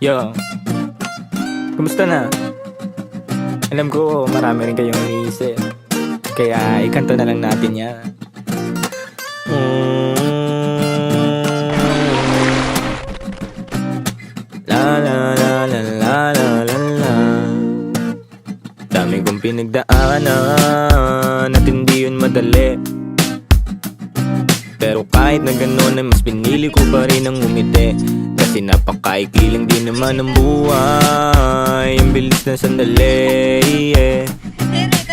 Yo, kumusta na? Alam ko marami rin kayong iniisip, kaya ikanta na lang natin yan. La la la la la la la la. Dami kong pinagdaanan at hindi yun madali, pero kahit na gano'n ay mas pinili ko pa rin ang umiti. Kasi napakaikli lang din naman ang buhay, ang bilis na sandali,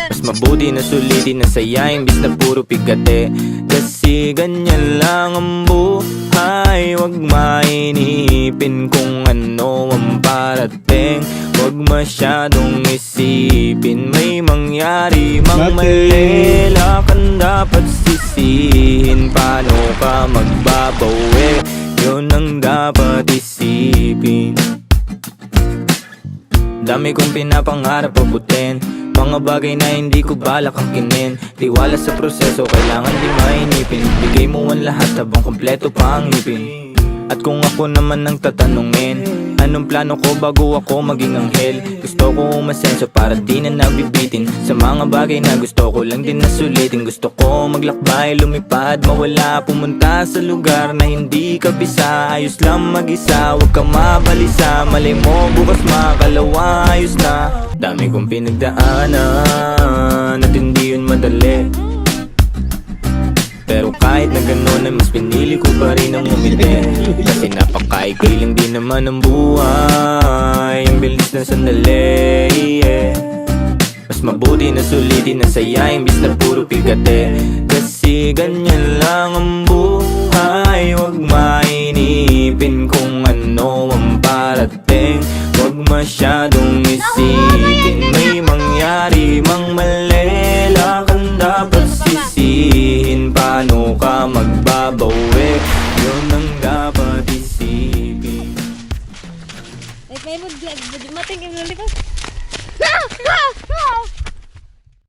Mas mabuti na sulitin na saya imbis na puro pigate. Kasi ganyan lang ang buhay, wag mainipin kung ano ang parating. Wag masyadong isipin, may mangyari mang mali, lakan dapat sisihin. Paano ka magbabawi, yun ang dapat isipin. Dami kong pinapangarap abutin, mga bagay na hindi ko balak angkinin. Tiwala sa proseso, kailangan di mainipin. Bigay mo ang lahat habang kompleto pa ang ngipin. At kung ako naman ang tatanungin, anong plano ko bago ako maging anghel? Gusto ko umasenso para di na nabibitin sa mga bagay na gusto ko lang din na sulitin. Gusto ko maglakbay, lumipad, mawala, pumunta sa lugar na hindi kabisa. Ayos lang mag-isa, huwag ka mabalisa. Malay mo bukas makalawa, ayos na. Dami kong pinagdaanan at hindi yun madali, pero kahit na gano'n ay mas pinili ko pa rin ang umiti. Kasi napakaikli lang din naman ang buhay, ang bilis na sandali, Mas mabuti na sulitin na saya imbis na puro pigate. Kasi ganyan lang ang buhay, wag mainipin kung ano ang parating. Wag masyadong isipin, may mangyari mang mali, lakan dapat sisihin. Paano ka magbabawi, yun ang dapat isipin. Ay, may mood mating yung lalipas.